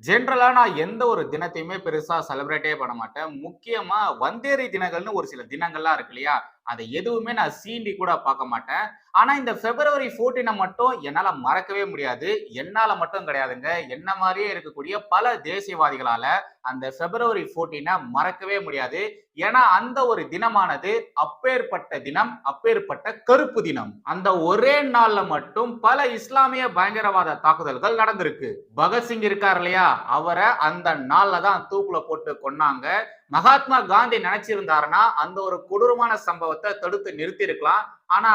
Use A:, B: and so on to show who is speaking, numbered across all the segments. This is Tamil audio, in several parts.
A: ஜென்ரலா நான் எந்த ஒரு தினத்தையுமே பெருசா செலிப்ரேட்டே பண்ண மாட்டேன். முக்கியமா வந்தேரி தினங்கள்னு ஒரு சில தினங்கள்லாம் இருக்கு இல்லையா? அத எதுவுமே நான் சீண்டி கூட பார்க்க மாட்டேன். ஆனா இந்த பிப்ரவரி 14 மட்டும் என்னால மறக்கவே முடியாது. என்னால மட்டும் கிடையாதுங்க. என்ன மாரியே இருக்கக்கூடிய பல தேசியவாதிகளால அந்த பிப்ரவரி 14 மறக்கவே முடியாது. ஏன்னா அந்த ஒரு தினமானது அப்பேற்பட்ட தினம், அப்பேற்பட்ட கருப்பு தினம். அந்த ஒரே நாள்ல மட்டும் பல இஸ்லாமிய பயங்கரவாத தாக்குதல்கள் நடந்திருக்கு. பகத்சிங் இருக்கார் இல்லையா? அவர அந்த நாள்ல தான் தூக்குல போட்டு கொன்னாங்க. மகாத்மா காந்தி நினைச்சிருந்தாருன்னா அந்த ஒரு கொடூரமான சம்பவத்தை தடுத்து நிறுத்தி இருக்கலாம். ஆனா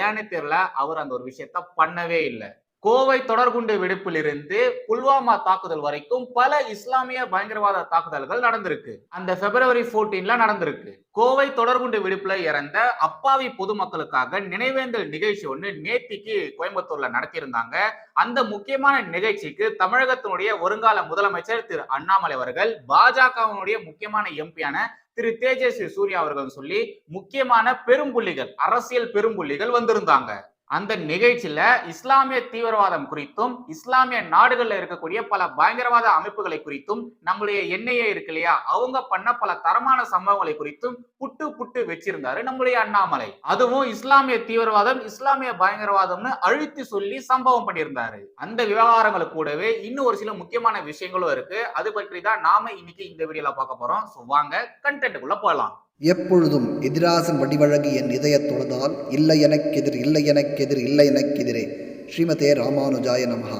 A: ஏன்னு தெரியல, அவர் அந்த ஒரு விஷயத்த பண்ணவே இல்ல. கோவை தொடர்குண்டு வெடிப்பிலிருந்து புல்வாமா தாக்குதல் வரைக்கும் பல இஸ்லாமிய பயங்கரவாத தாக்குதல்கள் நடந்திருக்கு. அந்த பிப்ரவரி 14 நடந்திருக்கு. கோவை தொடர்குண்டு வெடிப்புல இறந்த அப்பாவி பொதுமக்களுக்காக நினைவேந்தல் நிகழ்ச்சி ஒண்ணு நேத்திக்கு கோயம்புத்தூர்ல நடத்தியிருந்தாங்க. அந்த முக்கியமான நிகழ்ச்சிக்கு தமிழகத்தினுடைய வருங்கால முதலமைச்சர் திரு அண்ணாமலை அவர்கள், பாஜகவினுடைய முக்கியமான எம்பியான திரு தேஜஸ்வி சூர்யா அவர்கள் சொல்லி முக்கியமான பெரும்புள்ளிகள், அரசியல் பெரும்புள்ளிகள் வந்திருந்தாங்க. அந்த நிகழ்ச்சியில இஸ்லாமிய தீவிரவாதம் குறித்தும், இஸ்லாமிய நாடுகள்ல இருக்கக்கூடிய பல பயங்கரவாத அமைப்புகளை குறித்தும், நம்முடைய என்ஐஏ இருக்கு இல்லையா, அவங்க பண்ண பல தரமான சம்பவங்களை குறித்தும் புட்டு புட்டு வச்சிருந்தாரு நம்முடைய அண்ணாமலை. அதுவும் இஸ்லாமிய தீவிரவாதம், இஸ்லாமிய பயங்கரவாதம்னு அழுத்தி சொல்லி சம்பவம் பண்ணியிருந்தாரு. அந்த விவகாரங்களுக்கு கூடவே இன்னும் ஒரு சில முக்கியமான விஷயங்களும் இருக்கு. அது பற்றி தான் நாம இன்னைக்கு இந்த வீடியோல பார்க்க போறோம். சோ வாங்க கண்டென்ட்டுக்குள்ள போலாம்.
B: எப்பொழுதும் எதிராசன் வடிவழகு என் இதயத் தொழுதால் இல்லை எனக்கெதிர் இல்லை எனக்கெதிர் இல்லை எனக்கெதிரே. ஸ்ரீமதே ராமானுஜாய நமஹா.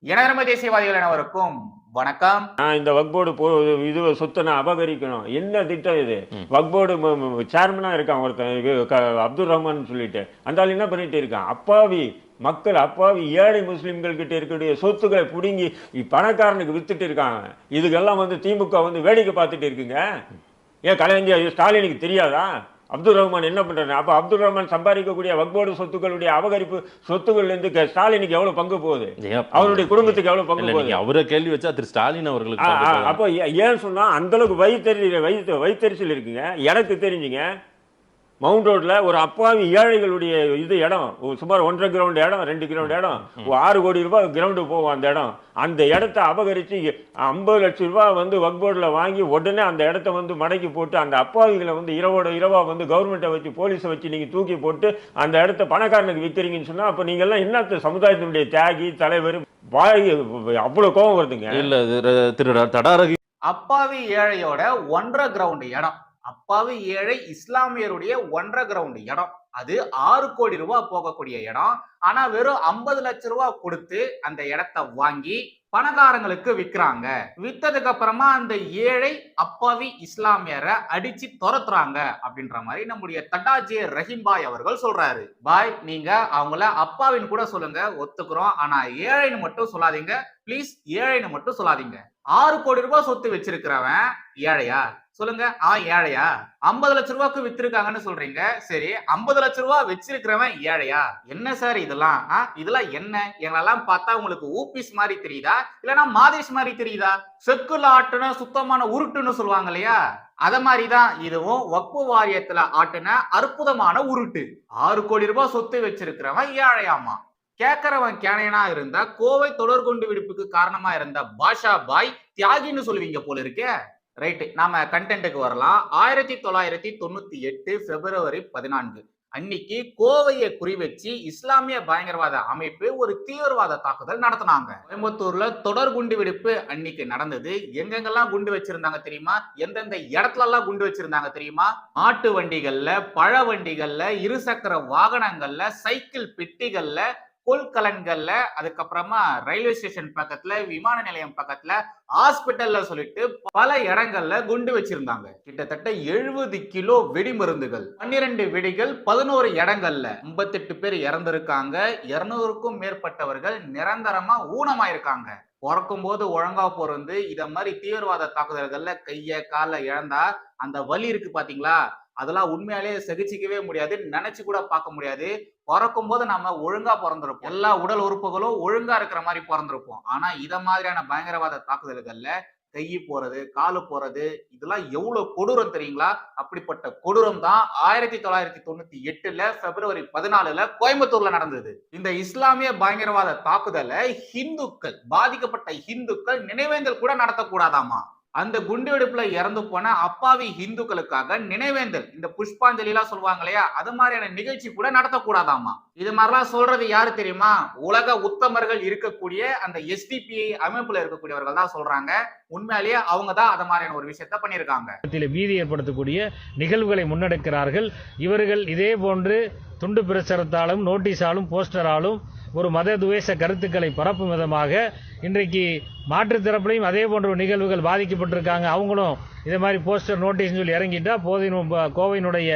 A: எனதருமை தேசியவாதிகள் அனைவருக்கும் வணக்கம்.
C: இந்த வக்போர்டு இது சொத்தை நான் அபகரிக்கணும். என்ன திட்டம் இது? வக்போர்டு சேர்மனா இருக்கான் ஒருத்தன், அப்துல் ரஹ்மான் சொல்லிட்டு. அந்த ஆள் என்ன பண்ணிட்டு இருக்கான்? அப்பாவி மக்கள், அப்பாவி ஏழை முஸ்லிம்கள் கிட்ட இருக்கக்கூடிய சொத்துக்களை பிடுங்கி பணக்காரனுக்கு வித்துட்டு இருக்காங்க. இதுக்கெல்லாம் திமுக வேடிக்கை பார்த்துட்டு இருக்குங்க. ஏன் கலைஞர் ஸ்டாலினுக்கு தெரியாதா? அப்துல் ரஹ்மான் என்ன பண்றாரு? அப்ப அப்துல் ரஹ்மான் சம்பாதிக்கக்கூடிய வக்போர்டு சொத்துக்களுடைய அபகரிப்பு சொத்துக்கள்ல இருந்து ஸ்டாலினுக்கு எவ்வளவு பங்கு போகுது? அவருடைய குடும்பத்துக்கு எவ்வளவு பங்கு போகுது?
D: அவரை கேள்வி வச்சா திரு ஸ்டாலின் அவர்களுக்கு
C: அப்ப ஏன் சொன்னா அந்த அளவுக்கு வயிற்றுச்சல் இருக்குங்க. எனக்கு தெரிஞ்சுங்க, மவுண்ட் ரோட்ல ஒரு அப்பாவி ஏழைகளுடைய இடம் சுமார் 1.5 கிரவுண்ட் இடம், 2 கிரவுண்ட் இடம், 6 கோடி ரூபாய் கிரவுண்டு போகும் அந்த இடம். அந்த இடத்த அபகரிச்சு 50 லட்சம் ரூபாய் வக்போர்டில் வாங்கி உடனே அந்த இடத்த மடக்கி போட்டு அந்த அப்பாவிகளை இரவோட இரவா கவர்மெண்ட்டை வச்சு போலீஸை வச்சு நீங்க தூக்கி போட்டு அந்த இடத்த பணக்காரனுக்கு விற்கிறீங்கன்னு சொன்னா அப்ப நீங்க எல்லாம் என்ன சமுதாயத்தினுடைய தியாகி தலைவர்? அவ்வளவு கோபம் வருதுங்க.
D: இல்ல திரு தடாரகி
A: அப்பாவி ஏழையோட 1.5 கிரவுண்ட் இடம், அப்பாவி ஏழை இஸ்லாமியருடைய 1.5 கிரவுண்ட் இடம், அது 6 கோடி ரூபாய் போகக்கூடிய இடம். ஆனா வெறும் 50 லட்சம் ரூபாய் கொடுத்து அந்த இடத்தை வாங்கி பணக்காரங்களுக்கு விற்கிறாங்க. வித்ததுக்கு அப்புறமா அந்த ஏழை அப்பாவி இஸ்லாமியரை அடிச்சு துரத்துறாங்க அப்படின்ற மாதிரி நம்முடைய தட்டாஜி ரஹீம் பாய் அவர்கள் சொல்றாரு. பாய், நீங்க அவங்கள அப்பாவின்னு கூட சொல்லுங்க, ஒத்துக்கிறோம். ஆனா ஏழைன்னு மட்டும் சொல்லாதீங்க பிளீஸ், ஏழைன்னு மட்டும் சொல்லாதீங்க. 6 கோடி ரூபாய் சொத்து வச்சிருக்கிறவன் ஏழையா? சொல்லுங்க, அவன் ஏழையா? 50 லட்சம் ரூபாய்க்கு வித்திருக்காங்கன்னு சொல்றீங்க. சரி, 50 லட்சம் ரூபாய் வச்சிருக்கிறவன் ஏழையா? என்ன சார் இதெல்லாம்? இதெல்லாம் என்ன? எங்களெல்லாம் பார்த்தா உங்களுக்கு ஊபிஸ் மாதிரி தெரியுதா, இல்லனா மாதேஷ் மாதிரி தெரியுதா? செக்குல ஆட்டுன சுத்தமான உருட்டுன்னு சொல்லுவாங்க இல்லையா, அத மாதிரிதான் இதுவும் வக்பு வாரியத்துல ஆட்டுன அற்புதமான உருட்டு. 6 கோடி ரூபாய் சொத்து வச்சிருக்கிறவன் ஏழையாமா. கேட்கிறவன் கேனையனா இருந்தா கோவை தொடர்குண்டு வெடிப்புக்கு காரணமா இருந்த பாஷா பாய் தியாகின்னு சொல்லுவீங்க போல இருக்கே. ரைட், நாம கண்டென்ட்டுக்கு வரலாம். 1998 பிப்ரவரி 14 அன்னைக்கு கோவையை குறிவச்சு இஸ்லாமிய பயங்கரவாத அமைப்பு ஒரு தீவிரவாத தாக்குதல் நடத்தினாங்க. கோயம்புத்தூர்ல தொடர் குண்டு வெடிப்பு அன்னைக்கு நடந்தது. எங்கெங்கெல்லாம் குண்டு வச்சிருந்தாங்க தெரியுமா? எந்தெந்த இடத்துல எல்லாம் குண்டு வச்சிருந்தாங்க தெரியுமா? மாட்டு வண்டிகள்ல, பழ வண்டிகள்ல, இருசக்கர வாகனங்கள்ல, சைக்கிள் பெட்டிகள்ல, கொள்கலன்கள்ல, அதுக்கப்புறமா ரயில்வே ஸ்டேஷன் பக்கத்துல, விமான நிலையம் பக்கத்துல, ஹாஸ்பிட்டல்ல சொல்லிட்டு பல இடங்கள்ல குண்டு வச்சிருந்தாங்க. கிட்டத்தட்ட 70 கிலோ வெடி மருந்துகள், 12 வெடிகள், 11 இடங்கள்ல 58 பேர் இறந்திருக்காங்க. 200க்கும் மேற்பட்டவர்கள் நிரந்தரமா ஊனமாயிருக்காங்க. பிறக்கும் போது ஒழுங்கா பிறந்து இத மாதிரி தீவிரவாத தாக்குதல்கள்ல கைய கால இழந்தா அந்த வலி இருக்கு பாத்தீங்களா, அதெல்லாம் உண்மையாலே சகிச்சிக்கவே முடியாது, நினைச்சு கூட பார்க்க முடியாது. பிறக்கும் போது நம்ம ஒழுங்கா பிறந்திருப்போம், எல்லா உடல் உறுப்புகளும் ஒழுங்கா இருக்கிற மாதிரி பிறந்திருப்போம். ஆனா இத மாதிரியான பயங்கரவாத தாக்குதல்கள்ல கை போறது, காலு போறது, இதெல்லாம் எவ்வளவு கொடூரம் தெரியுங்களா? அப்படிப்பட்ட கொடூரம் தான் 1998ல பிப்ரவரி 14ல கோயம்புத்தூர்ல நடந்தது. இந்த இஸ்லாமிய பயங்கரவாத தாக்குதல பாதிக்கப்பட்ட இந்துக்கள் நினைவேந்தல் கூட நடத்தக்கூடாதாமா. அந்த குண்டுவெடிப்புல இறந்து போன அப்பாவி இந்துக்களுக்காக நினைவேந்தல், இந்த புஷ்பாஞ்சலி எல்லாம் சொல்லுவாங்க இல்லையா, அது மாதிரியான நிகழ்ச்சி கூட நடத்தக்கூடாதாமா. இது மாதிரிலாம் சொல்றது யாரு தெரியுமா? உலக உத்தமர்கள் இருக்கக்கூடிய அந்த SDPI அமைப்புல இருக்கக்கூடியவர்கள் தான் சொல்றாங்க. உண்மையிலேயே அவங்க தான் அது மாதிரியான ஒரு விஷயத்த பண்ணியிருக்காங்க.
E: பீதி ஏற்படுத்தக்கூடிய நிகழ்வுகளை முன்னெடுக்கிறார்கள். இவர்கள் இதே போன்று துண்டு பிரசுரத்தாலும் நோட்டீஸாலும் போஸ்டராலும் ஒரு மத துவேஷ கருத்துக்களை பரப்பும் விதமாக இன்றைக்கு மாற்றுத்தரப்புலையும் அதே போன்ற நிகழ்வுகள் பாதிக்கப்பட்டிருக்காங்க. அவங்களும் இதே மாதிரி போஸ்டர் நோட்டீஸ் சொல்லி இறங்கிட்டா கோவையினுடைய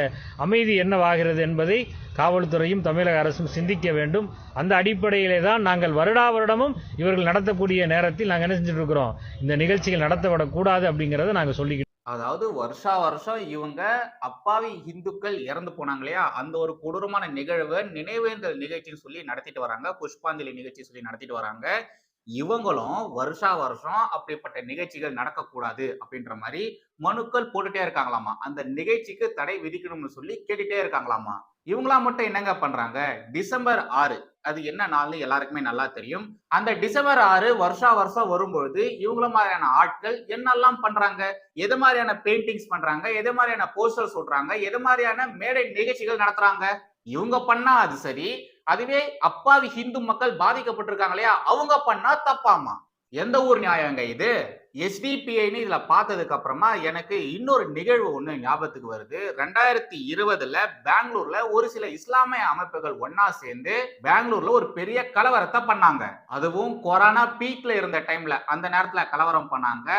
E: அமைதி என்னவாகிறது என்பதை காவல்துறையும் தமிழக அரசும் சிந்திக்க வேண்டும். அந்த அடிப்படையிலே தான் நாங்கள் வருடமும் இவர்கள் நடத்தக்கூடிய நேரத்தில் நாங்கள் என்ன செஞ்சுட்டு இருக்கிறோம், இந்த நிகழ்ச்சிகள் நடத்தப்படக்கூடாது அப்படிங்கிறத நாங்கள் சொல்லிக்கிட்டோம்.
A: அதாவது வருஷம் இவங்க அப்பாவி இந்துக்கள் இறந்து போனாங்க இல்லையா, அந்த ஒரு கொடூரமான நிகழ்வை நினைவேந்தல் நிகழ்ச்சின்னு சொல்லி நடத்திட்டு வராங்க, புஷ்பாஞ்சலி நிகழ்ச்சி சொல்லி நடத்திட்டு வராங்க. இவங்களும் வருஷம் அப்படிப்பட்ட நிகழ்ச்சிகள் நடக்கக்கூடாது அப்படின்ற மாதிரி மனுக்கள் போட்டுட்டே இருக்காங்களாமா. அந்த நிகழ்ச்சிக்கு தடை விதிக்கணும்னு சொல்லி கேட்டுட்டே இருக்காங்களாமா. இவங்களா மட்டும் என்னங்க பண்றாங்க? டிசம்பர் 6 அது என்ன நாள்னு எல்லாருக்குமே நல்லா தெரியும். அந்த டிசம்பர் 6 வருஷம் வரும்பொழுது இவங்கள மாதிரியான ஆட்கள் என்னெல்லாம் பண்றாங்க, எது மாதிரியான பெயிண்டிங்ஸ் பண்றாங்க, எது மாதிரியான போஸ்டர் சொல்றாங்க, எது மாதிரியான மேடை நிகழ்ச்சிகள் நடத்துறாங்க, இவங்க பண்ணா அது சரி. அதுவே அப்பாவி ஹிந்து மக்கள் பாதிக்கப்பட்டிருக்காங்க இல்லையா, அவங்க பண்ணா தப்பாமா. எந்த ஊர் நியாயங்க இது? SDPIன்னு இதுல பார்த்ததுக்கு அப்புறமா எனக்கு இன்னொரு நிகழ்வு ஒண்ணு ஞாபகத்துக்கு வருது. 2020ல பெங்களூர்ல ஒரு சில இஸ்லாமிய அமைப்புகள் ஒன்னா சேர்ந்து பெங்களூர்ல ஒரு பெரிய கலவரத்தை பண்ணாங்க. அதுவும் கொரோனா பீக்ல இருந்த டைம்ல அந்த நேரத்துல கலவரம் பண்ணாங்க.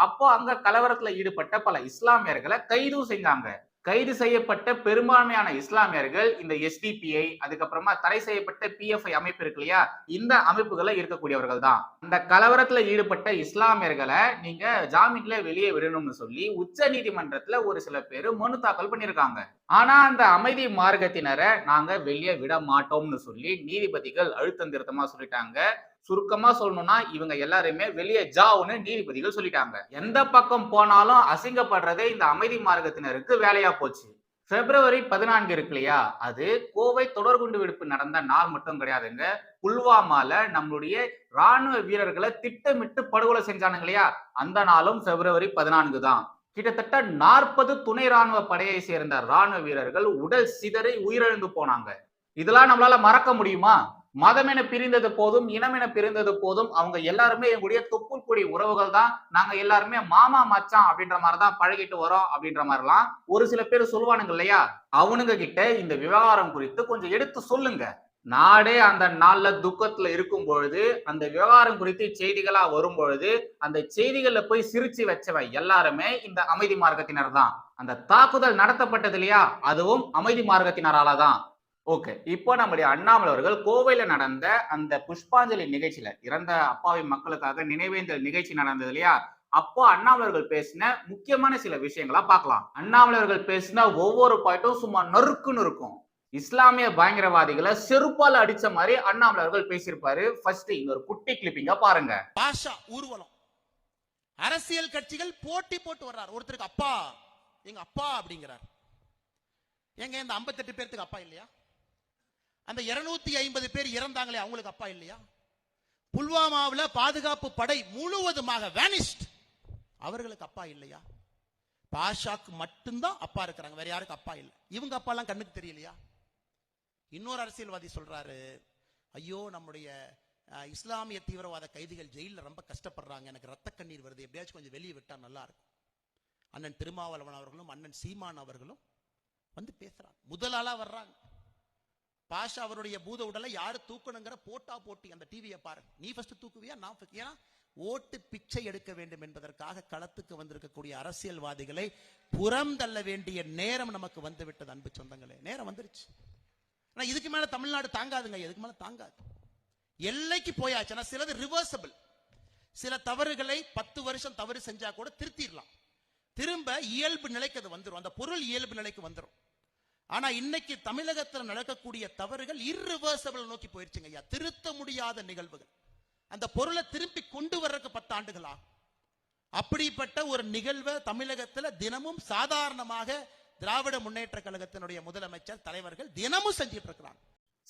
A: அப்போ அங்க கலவரத்துல ஈடுபட்ட பல இஸ்லாமியர்களை கைதும் செஞ்சாங்க. கைது செய்யப்பட்ட பெரும்பான்மையான இஸ்லாமியர்கள் இந்த SDPI, அதுக்கப்புறமா தடை செய்யப்பட்ட PFI அமைப்பு இருக்கு இல்லையா, இந்த அமைப்புகளை இருக்கக்கூடியவர்கள் தான். அந்த கலவரத்துல ஈடுபட்ட இஸ்லாமியர்களை நீங்க ஜாமீன்ல வெளியே விடணும்னு சொல்லி உச்ச நீதிமன்றத்துல ஒரு சில பேர் மனு தாக்கல் பண்ணிருக்காங்க. ஆனா அந்த அமைதி மார்க்கத்தினரை நாங்க வெளியே விட மாட்டோம்னு சொல்லி நீதிபதிகள் அழுத்தம் திருத்தமா சொல்லிட்டாங்க. சுருக்கமா சொல்லணும்னா இவங்க எல்லாருமே வெளியே ஜாவுன்னு நீதிபதிகள் சொல்லிட்டாங்க. எந்த பக்கம் போனாலும் அசிங்கப்படுறதே இந்த அமைதி மார்க்கத்தினருக்கு வேலையா போச்சு. பிப்ரவரி 14 இருக்கு இல்லையா, அது கோவை தொடர்குண்டு வெடிப்பு நடந்த நாள் மட்டும் கிடையாதுங்க. புல்வாமால நம்மளுடைய ராணுவ வீரர்களை திட்டமிட்டு படுகொலை செஞ்சானுங்க இல்லையா, அந்த நாளும் பிப்ரவரி 14 தான். கிட்டத்தட்ட 40 துணை ராணுவ படையை சேர்ந்த ராணுவ வீரர்கள் உடல் சிதறி உயிரிழந்து போனாங்க. இதெல்லாம் நம்மளால மறக்க முடியுமா? மதம் என பிரிந்தது போதும், இனம் என பிரிந்தது போதும், அவங்க எல்லாருமே எங்களுடைய தொப்புள் கொடி உறவுகள் தான், நாங்க எல்லாருமே மாமா மச்சான் அப்படின்ற மாதிரிதான் பழகிட்டு வரோம் அப்படின்ற மாதிரிலாம் ஒரு சில பேர் சொல்லுவானுங்க இல்லையா, அவனுங்க கிட்ட இந்த விவகாரம் குறித்து கொஞ்சம் எடுத்து சொல்லுங்க. நாடே அந்த நாள்ல துக்கத்துல இருக்கும் பொழுது, அந்த விவகாரம் குறித்து செய்திகளா வரும் பொழுது, அந்த செய்திகள்ல போய் சிரிச்சு வச்சவன் எல்லாருமே இந்த அமைதி மார்க்கத்தினர் தான். அந்த தாக்குதல் நடத்தப்பட்டது இல்லையா, அதுவும் அமைதி மார்க்கத்தினரால தான். ஓகே, இப்போ நம்முடைய அண்ணாமலை அவர்கள் கோவையில நடந்த அந்த புஷ்பாஞ்சலி நிகழ்ச்சியில இறந்த அப்பாவி மக்களுக்காக நினைவேந்தல் நிகழ்ச்சி நடந்தது இல்லையா, அப்போ அண்ணாமலை அவர்கள் பேசின முக்கியமான சில விஷயங்களா பார்க்கலாம். அண்ணாமலை அவர்கள் பேசின ஒவ்வொரு பாயிண்டும் சும்மா நறுக்குன்னு இருக்கும். இஸ்லாமிய பயங்கரவாதிகளை செருப்பால அடிச்ச மாதிரி அண்ணாமலை அவர்கள் பேசியிருப்பாரு. ஃபர்ஸ்ட் இந்த ஒரு குட்டி கிளிப்பிங்க பாருங்க.
F: பாஷா ஊர்வலம், அரசியல் கட்சிகள் போட்டி போட்டு வர்றார். ஒருத்தருக்கு அப்பா, எங்க அப்பா அப்படிங்கிறார். எங்க இந்த 58 பேருக்கு அப்பா இல்லையா? அந்த 250 பேர் இறந்தாங்களே, அவங்களுக்கு அப்பா இல்லையா? புல்வாமாவில் பாதுகாப்பு படை முழுவதுமாக வேனிஸ்ட், அவர்களுக்கு அப்பா இல்லையா? பாஷாக்கு மட்டும்தான் அப்பா இருக்கிறாங்க, வேற யாருக்கு அப்பா இல்லை. இவங்க அப்பா எல்லாம் கண்ணுக்கு தெரியலையா? இன்னொரு அரசியல்வாதி சொல்றாரு, ஐயோ நம்முடைய இஸ்லாமிய தீவிரவாத கைதிகள் ஜெயில ரொம்ப கஷ்டப்படுறாங்க, எனக்கு ரத்த கண்ணீர் வருது, எப்படியாச்சும் கொஞ்சம் வெளியே விட்டா நல்லா இருக்கும். அண்ணன் திருமாவளவன் அவர்களும் அண்ணன் சீமான் அவர்களும் வந்து பேசுறாங்க, முதலாளா வர்றாங்க. பாஷா அவருடைய பூத உடலை யாரு தூக்கணுங்கிற போட்டா போட்டி அந்த டிவியை பாருங்க. நீ ஃபர்ஸ்ட் தூக்குவியா, நான் ஏன்னா ஓட்டு பிச்சை எடுக்க வேண்டும் என்பதற்காக களத்துக்கு வந்திருக்கக்கூடிய அரசியல்வாதிகளை புறம் தள்ள வேண்டிய நேரம் நமக்கு வந்து விட்டது. அன்பு சொந்தங்களே, நேரம் வந்துருச்சு. இதுக்கு மேல தமிழ்நாடு தாங்காதுங்க, இதுக்கு மேல தாங்காது. எல்லைக்கு போயாச்சுன்னா சிலது ரிவர்சபிள். சில தவறுகளை 10 வருஷம் தவறு செஞ்சா கூட திருத்திடலாம், திரும்ப இயல்பு நிலைக்கு அது வந்துடும், அந்த பொருள் இயல்பு நிலைக்கு வந்துடும். ஆனா இன்னைக்கு தமிழகத்தில் நடக்கக்கூடிய தவறுகள் இர்ரிவர்சபிள் நோக்கி போயிருச்சுங்க ஐயா, திருத்த முடியாத நிகழ்வுகள். அந்த பொருளை திருப்பி கொண்டு வர்றதுக்கு 10 ஆண்டுகள் ஆகும். அப்படிப்பட்ட ஒரு நிகழ்வை தமிழகத்தில் தினமும் சாதாரணமாக திராவிட முன்னேற்ற கழகத்தினுடைய முதலமைச்சர் தலைவர்கள் தினமும் செஞ்சிட்டு இருக்கிறாங்க.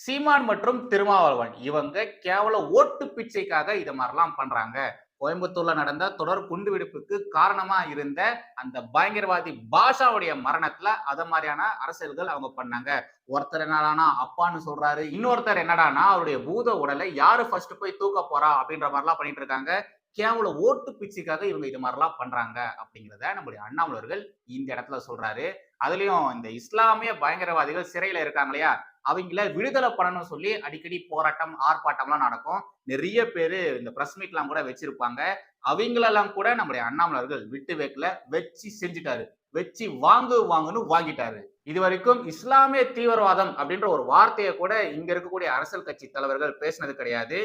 A: சீமான் மற்றும் திருமாவளவன் இவங்க கேவல ஓட்டு பிச்சைக்காக இது மாதிரிலாம் பண்றாங்க. கோயம்புத்தூர்ல நடந்த தொடர் குண்டுவெடிப்புக்கு காரணமா இருந்த அந்த பயங்கரவாதி பாஷாவுடைய மரணத்துல அத மாதிரியான அரசியல்கள் அவங்க பண்ணாங்க. ஒருத்தர் என்னடானா அப்பான்னு சொல்றாரு, இன்னொருத்தர் என்னடானா அவருடைய பூத உடலை யாரு ஃபர்ஸ்ட் போய் தூக்க போறா அப்படின்ற மாதிரிலாம் பண்ணிட்டு இருக்காங்க. கேவல ஓட்டு பிச்சைக்காக இவங்க இது மாதிரிலாம் பண்றாங்க அப்படிங்கிறத நம்முடைய அண்ணாமலர்கள் இந்த இடத்துல சொல்றாரு. அதுலயும் இந்த இஸ்லாமிய பயங்கரவாதிகள் சிறையில இருக்காங்க இல்லையா, அவங்கள விடுதலை பண்ணணும்னு சொல்லி அடிக்கடி போராட்டம் ஆர்ப்பாட்டம்லாம் நடக்கும். நிறைய பேரு இந்த பிரஸ் மீட்லாம் கூட வச்சிருப்பாங்க. அவங்களெல்லாம் கூட நம்முடைய அண்ணாமலர்கள் விட்டு வைக்கல, வச்சு செஞ்சுட்டாரு. வச்சு வாங்குன்னு வாங்கிட்டாரு. இது வரைக்கும் இஸ்லாமிய தீவிரவாதம் அப்படின்ற ஒரு வார்த்தையை கூட இங்க இருக்கக்கூடிய அரசியல் கட்சி தலைவர்கள் பேசினது கிடையாது.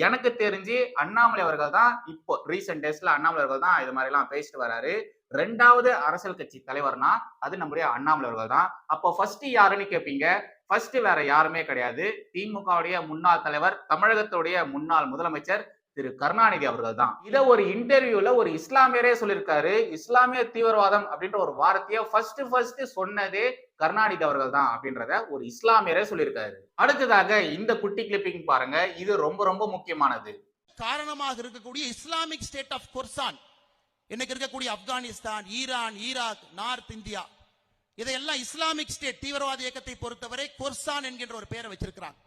A: எனக்கு தெரிஞ்சு அண்ணாமலை அவர்கள் தான் இப்போ ரீசெண்ட் டேஸ்ல அண்ணாமலை அவர்கள் தான் இது மாதிரி எல்லாம் பேசிட்டு வராரு. ரெண்டாவது அரசியல் கட்சி தலைவர்னா அது நம்முடைய அண்ணாமலை அவர்கள் தான். அப்போ ஃபர்ஸ்ட் யாருன்னு கேட்பீங்க, ஃபர்ஸ்ட் வேற யாருமே கிடையாது. திமுகவுடைய முன்னாள் தலைவர், தமிழகத்துடைய முன்னாள் முதலமைச்சர் திரு கருணாநிதி அவர்கள் தான். இத ஒரு இன்டர்வியூல ஒரு இஸ்லாமியரே சொல்லியிருக்காரு. இஸ்லாமிய தீவிரவாதம் அப்படின்ற ஒரு வார்த்தையை ஃபர்ஸ்ட் சொன்னதே கருணாநிதி அவர்கள் தான் அப்படின்றத ஒரு இஸ்லாமியரே சொல்லியிருக்காரு. அடுத்ததாக இந்த குட்டி கிளிப்பிங் பாருங்க, இது ரொம்ப ரொம்ப முக்கியமானது.
F: காரணமாக இருக்கக்கூடிய இஸ்லாமிக் ஸ்டேட் ஆஃப் கொர்சான், இன்னைக்கு இருக்கக்கூடிய Afghanistan, Iran, Iraq, north India, இதையெல்லாம் இஸ்லாமிக் ஸ்டேட் தீவிரவாத இயக்கத்தை பொறுத்தவரை கொர்சான் என்கின்ற ஒரு பெயரை வச்சிருக்கிறாங்க.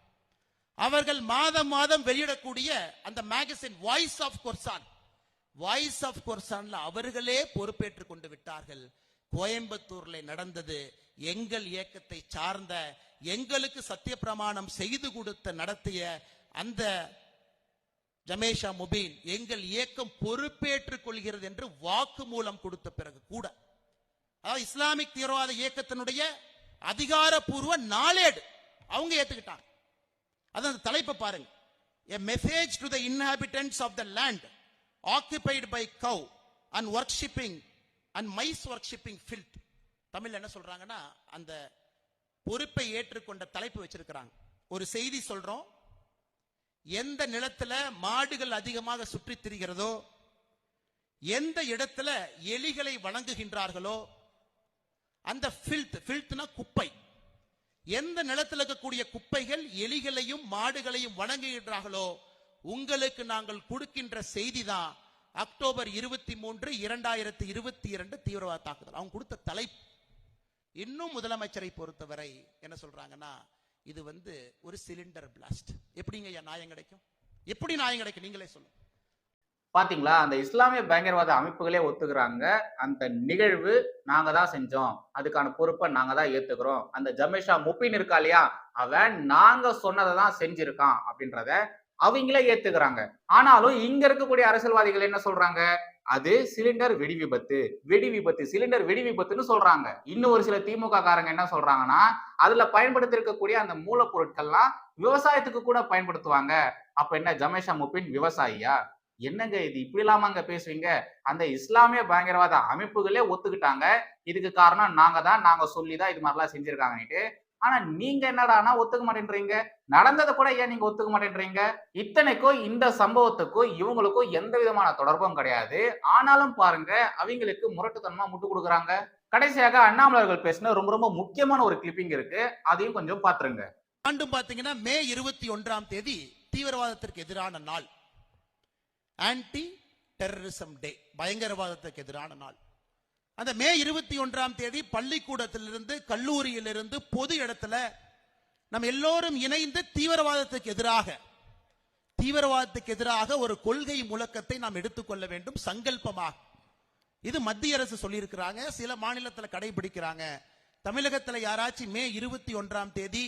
F: அவர்கள் மாதம் மாதம் வெளியிடக்கூடிய அந்த மேகசின் வாய்ஸ் ஆஃப் கொர்சான்ல அவர்களே பொறுப்பேற்றுக் கொண்டு விட்டார்கள். கோயம்புத்தூர்ல நடந்தது எங்கள் இயக்கத்தை சார்ந்த, எங்களுக்கு சத்திய பிரமாணம் செய்து கொடுத்த நடத்திய அந்த ஜமேஷா முபீன் எங்கள் இயக்கம் பொறுப்பேற்றுக் கொள்கிறது என்று வாக்கு மூலம் கொடுத்த பிறகு கூட, அதாவது இஸ்லாமிக் தீவிரவாத இயக்கத்தினுடைய அதிகாரப்பூர்வ நாளேடு அவங்க ஏத்துக்கிட்டாங்க. அதான் தலைப்பை பாருங்க, a message to the inhabitants of the land occupied by cow and worshipping and mice worshipping filth. தமிழ்ல என்ன சொல்றாங்கன்னா, அந்த பொறுப்பை ஏற்றுக்கொண்ட தலைப்பு வச்சிருக்கிறாங்க. ஒரு செய்தி சொல்றோம், எந்த நிலத்துல மாடுகள் அதிகமாக சுற்றித் திரிகிறதோ, எந்த இடத்துல எலிகளை வணங்குகின்றார்களோ அந்த ஃபில்த்னா குப்பை, எந்த நிலத்தில் இருக்கக்கூடிய குப்பைகள் எலிகளையும் மாடுகளையும் வணங்குகின்றார்களோ உங்களுக்கு நாங்கள் கொடுக்கின்ற செய்தி தான் அக்டோபர் 23, 2022 தீவிரவாத தாக்குதல். அவங்க கொடுத்த தலைப்பு. இன்னும் முதலமைச்சரை பொறுத்தவரை என்ன சொல்றாங்கன்னா, இது ஒரு சிலிண்டர் பிளாஸ்ட். எப்படிங்க நியாயம் கிடைக்கும்? எப்படி நியாயம் கிடைக்கும்? நீங்களே சொல்லுங்க.
A: பாத்தீங்களா, அந்த இஸ்லாமிய பயங்கரவாத அமைப்புகளே ஒத்துக்கிறாங்க, அந்த நிகழ்வு நாங்க தான் செஞ்சோம், அதுக்கான பொறுப்பை நாங்க தான் ஏத்துக்கிறோம். அந்த ஜமேஷா முபீன் இருக்கா இல்லையா, அவன் நாங்க சொன்னதை தான் செஞ்சிருக்கான் அப்படின்றத அவங்களே ஏத்துக்கிறாங்க. ஆனாலும் இங்க இருக்கக்கூடிய அரசியல்வாதிகள் என்ன சொல்றாங்க, அது சிலிண்டர் வெடி விபத்து சிலிண்டர் வெடி விபத்துன்னு சொல்றாங்க. இன்னும் ஒரு சில திமுக காரங்க என்ன சொல்றாங்கன்னா, அதுல பயன்படுத்தி இருக்கக்கூடிய அந்த மூலப்பொருட்கள்லாம் விவசாயத்துக்கு கூட பயன்படுத்துவாங்க. அப்ப என்ன ஜமேஷா முபீன் விவசாயியா? என்னங்க இது, இப்படி இல்லாமங்க பேசுவீங்க? அந்த இஸ்லாமிய பயங்கரவாத அமைப்புகளே ஒத்துக்கிட்டாங்க, இதுக்கு காரணம் நாங்க சொல்லிதான் இது மாதிரிலாம் செஞ்சிருக்காங்கன்னுட்டு. ஆனா நீங்க என்னடானா ஒத்துக்க மாட்டேன்றீங்க. நடந்ததை கூட ஏன் நீங்க ஒத்துக்க மாட்டேன்றீங்க? இத்தனைக்கும் இந்த சம்பவத்துக்கும் இவங்களுக்கும் எந்த விதமான தொடர்பும் கிடையாது. ஆனாலும் பாருங்க, அவங்களுக்கு முரட்டுத்தனமா முட்டு கொடுக்குறாங்க. கடைசியாக அண்ணாமலை அவர்கள் பேசின ரொம்ப ரொம்ப முக்கியமான ஒரு கிளிப்பிங் இருக்கு, அதையும் கொஞ்சம் பாத்துருங்க.
F: ஆண்டும் பாத்தீங்கன்னா மே 21 தீவிரவாதத்திற்கு எதிரான நாள், ஆன்டி டெரரிசம் டே, பயங்கரவாதத்துக்கு எதிரான நாள். அந்த மே 21 பள்ளிக்கூடத்திலிருந்து, கல்லூரியிலிருந்து, பொது இடத்துல நம்ம எல்லோரும் இணைந்து தீவிரவாதத்துக்கு எதிராக ஒரு கொள்கை முழக்கத்தை நாம் எடுத்துக்கொள்ள வேண்டும் சங்கல்பமாக. இது மத்திய அரசு சொல்லியிருக்கிறாங்க, சில மாநிலத்தில் கடைபிடிக்கிறாங்க. தமிழகத்தில் யாராச்சும் மே 21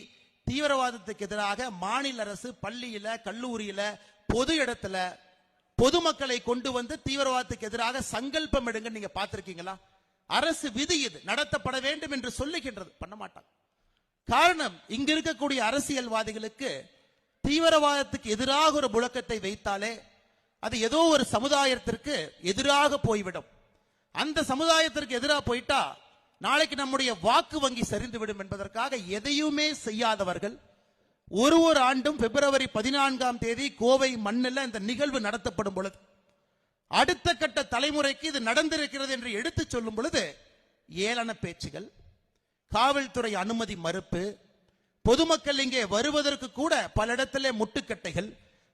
F: தீவிரவாதத்துக்கு எதிராக மாநில அரசு பள்ளியில, கல்லூரியில, பொது இடத்துல பொதுமக்களை கொண்டு வந்து தீவிரவாதத்துக்கு எதிராக சங்கல்பம் எடுங்க நீங்க பார்த்திருக்கீங்களா? அரசு விதி இது நடத்தப்பட வேண்டும் என்று சொல்லுகின்றது, பண்ண மாட்டாங்க. காரணம், இங்க இருக்கக்கூடிய அரசியல்வாதிகளுக்கு தீவிரவாதத்துக்கு எதிராக ஒரு முழக்கத்தை வைத்தாலே அது ஏதோ ஒரு சமுதாயத்திற்கு எதிராக போய்விடும். அந்த சமுதாயத்திற்கு எதிராக போயிட்டா நாளைக்கு நம்முடைய வாக்கு வங்கி சரிந்துவிடும் என்பதற்காக எதையுமே செய்யாதவர்கள் ஒரு ஆண்டும் பிப்ரவரி 14 கோவை மண்ணில் இந்த நிகழ்வு நடத்தப்படும் பொழுது அடுத்த கட்ட தலைமுறைக்கு இது நடந்திருக்கிறது என்று எடுத்து சொல்லும் பொழுது ஏளன பேச்சுகள், காவல்துறை அனுமதி மறுப்பு, பொதுமக்கள் இங்கே வருவதற்கு கூட பல இடத்திலே முட்டுக்கட்டைகள்,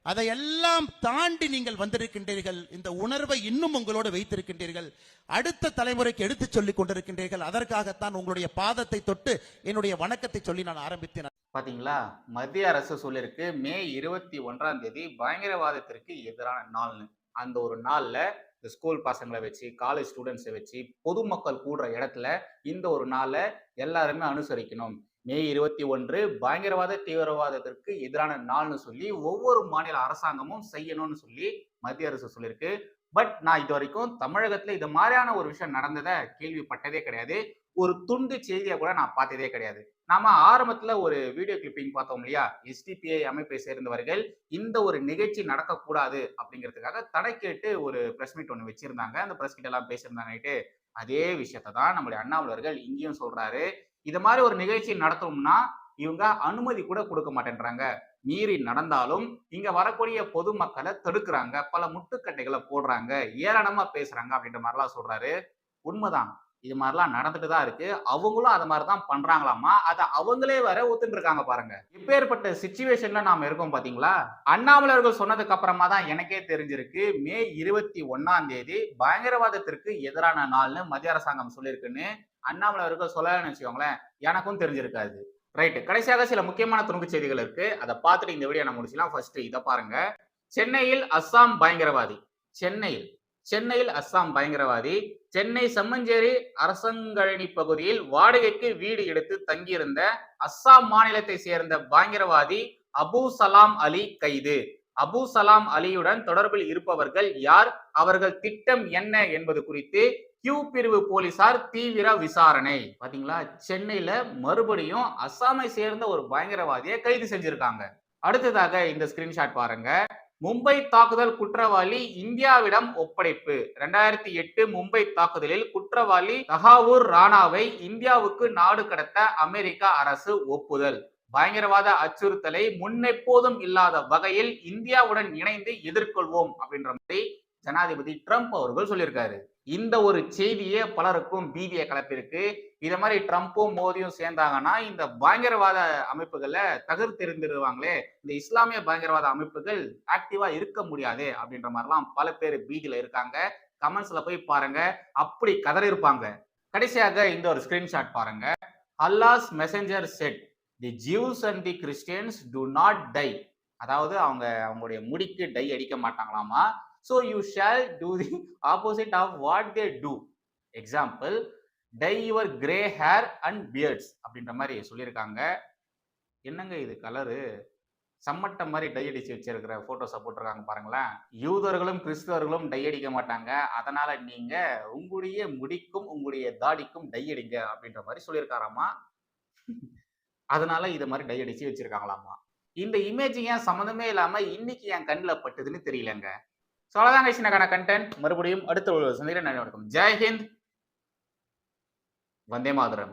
F: அதையெல்லாம் தாண்டி நீங்கள் வந்திருக்கின்றீர்கள். இந்த உணர்வை இன்னும் உங்களோடு வைத்திருக்கின்றீர்கள். அடுத்த தலைமுறைக்கு எடுத்து சொல்லிக் கொண்டிருக்கின்றீர்கள். அதற்காகத்தான் உங்களுடைய பாதத்தை தொட்டு என்னுடைய வணக்கத்தை சொல்லி நான் ஆரம்பித்தேன்.
A: பாத்தீங்களா, மத்திய அரசு சொல்லிருக்கு மே 21ஆம் தேதி பயங்கரவாதத்திற்கு எதிரான நாள்னு. அந்த ஒரு நாள்ல இந்த ஸ்கூல் பசங்களை வச்சு, காலேஜ் ஸ்டூடெண்ட்ஸை வச்சு, பொதுமக்கள் கூடுற இடத்துல இந்த ஒரு நாளை எல்லாருமே அனுசரிக்கணும். மே 21 பயங்கரவாத தீவிரவாதத்திற்கு எதிரான நாள்னு சொல்லி ஒவ்வொரு மாநில அரசாங்கமும் செய்யணும்னு சொல்லி மத்திய அரசு சொல்லியிருக்கு. பட் நான் இது வரைக்கும் தமிழகத்துல இது மாதிரியான ஒரு விஷயம் நடந்ததை கேள்விப்பட்டதே கிடையாது. ஒரு துண்டு செய்தியை கூட நான் பார்த்ததே கிடையாது. நாம ஆரம்பத்துல ஒரு வீடியோ கிளிப்பிங் பார்த்தோம் இல்லையா, எஸ்டிபிஐ அமைப்பை சேர்ந்தவர்கள் இந்த ஒரு நிகழ்ச்சி நடக்கக்கூடாது அப்படிங்கிறதுக்காக தடை கேட்டு ஒரு பிரஸ் மீட் ஒன்று வச்சிருந்தாங்க. அந்த பிரஸ் கிட்ட எல்லாம் பேசியிருந்தாங்க. அதே விஷயத்தை தான் நம்முடைய அண்ணாமலர்கள் இங்கேயும் சொல்றாரு. இது மாதிரி ஒரு நிகழ்ச்சி நடத்தணும்னா இவங்க அனுமதி கூட கொடுக்க மாட்டேன்றாங்க. மீறி நடந்தாலும் இங்க வரக்கூடிய பொதுமக்களை தடுக்கிறாங்க, பல முட்டுக்கட்டைகளை போடுறாங்க, ஏளனமா பேசுறாங்க அப்படின்ற மாதிரிலாம் சொல்றாரு. உண்மைதான், இது மாதிரிலாம் நடந்துட்டு தான் இருக்கு. அவங்களும் அது மாதிரிதான் பண்றாங்களாமா. அதை அவங்களே வேற ஒத்துட்டு இருக்காங்க பாருங்க. இப்பேற்பட்ட சிச்சுவேஷன்ல நாம இருக்கோம் பாத்தீங்களா. அண்ணாமலர்கள் சொன்னதுக்கு அப்புறமா தான் எனக்கே தெரிஞ்சிருக்கு மே 21ஆம் தேதி பயங்கரவாதத்திற்கு எதிரான நாள்னு மத்திய அரசாங்கம் சொல்லியிருக்குன்னு. அண்ணாமலர்கள் சொல்லலன்னு வச்சுக்கோங்களேன், எனக்கும் தெரிஞ்சிருக்காது. ரைட், கடைசியாக சில முக்கியமான துணுக்கு செய்திகள் இருக்கு. அதை பார்த்துட்டு இந்த வீடியோ நம்ம முடிச்சலாம். ஃபர்ஸ்ட் இதை பாருங்க. சென்னையில் அஸ்ஸாம் பயங்கரவாதி. சென்னையில் அஸ்ஸாம் பயங்கரவாதி. சென்னை செம்மஞ்சேரி அரசங்கழனி பகுதியில் வாடகைக்கு வீடு எடுத்து தங்கியிருந்த அஸ்ஸாம் மாநிலத்தை சேர்ந்த பயங்கரவாதி அபு சலாம் அலி கைது. அபு சலாம் அலியுடன் தொடர்பில் இருப்பவர்கள் யார், அவர்கள் திட்டம் என்ன என்பது குறித்து கியூ பிரிவு போலீசார் தீவிர விசாரணை. பாத்தீங்களா, சென்னையில மறுபடியும் அஸ்ஸாமை சேர்ந்த ஒரு பயங்கரவாதியை கைது செஞ்சிருக்காங்க. அடுத்ததாக இந்த ஸ்கிரீன்ஷாட் பாருங்க. மும்பை தாக்குதல் குற்றவாளி இந்தியாவிடம் ஒப்படைப்பு. 2008 மும்பை தாக்குதலில் குற்றவாளி தஹாவூர் ராணாவை இந்தியாவுக்கு நாடு கடத்த அமெரிக்க அரசு ஒப்புதல். பயங்கரவாத அச்சுறுத்தலை முன்னெப்போதும் இல்லாத வகையில் இந்தியாவுடன் இணைந்து எதிர்கொள்வோம் அப்படின்ற மாதிரி ஜனாதிபதி ட்ரம்ப் அவர்கள் சொல்லியிருக்காரு. இந்த ஒரு செய்தியே பலருக்கும் பீதியை கிளப்பிருக்கு. இத மாதிரி ட்ரம்ப்பும் மோதியும் சேர்ந்தாங்கன்னா இந்த பயங்கரவாத அமைப்புகளை தகர்த்தெறிந்துருவாங்களே, இந்த இஸ்லாமிய பயங்கரவாத அமைப்புகள் ஆக்டிவா இருக்க முடியாது அப்படின்ற மாதிரிலாம் பல பேர் பீதியில இருக்காங்க. கமெண்ட்ஸ்ல போய் பாருங்க, அப்படி கதறி இருப்பாங்க. கடைசியாக இந்த ஒரு ஸ்கிரீன்ஷாட் பாருங்க. Allah's messenger said the Jews and the Christians do not dye. அதாவது அவங்களுடைய முடிக்கு டை அடிக்க மாட்டாங்களாமா. So you shall do the opposite of what they do. Example, dye your grey hair and beards அப்படின்ற மாதிரி சொல்லியிருக்காங்க. என்னங்க இது கலரு, சம்மட்ட மாதிரி டை அடிச்சு வச்சிருக்கிற போட்டோஸை போட்டிருக்காங்க பாருங்களேன். யூதர்களும் கிறிஸ்தவர்களும் டை அடிக்க மாட்டாங்க, அதனால நீங்க உங்களுடைய முடிக்கும் உங்களுடைய தாடிக்கும் டை அடிங்க அப்படின்ற மாதிரி சொல்லியிருக்காராமா. அதனால இது மாதிரி டை அடிச்சு வச்சிருக்காங்களாமா. இந்த இமேஜ் ஏன் சம்மந்தமே இல்லாம இன்னைக்கு என் கண்ணில் பட்டுதுன்னு தெரியலங்க. அவ்வளவுதான் கடைசியான கண்டென்ட். மறுபடியும் அடுத்த ஒரு சந்திக்கிறேன். ஜெய் ஹிந்த், வந்தே மாதரம்.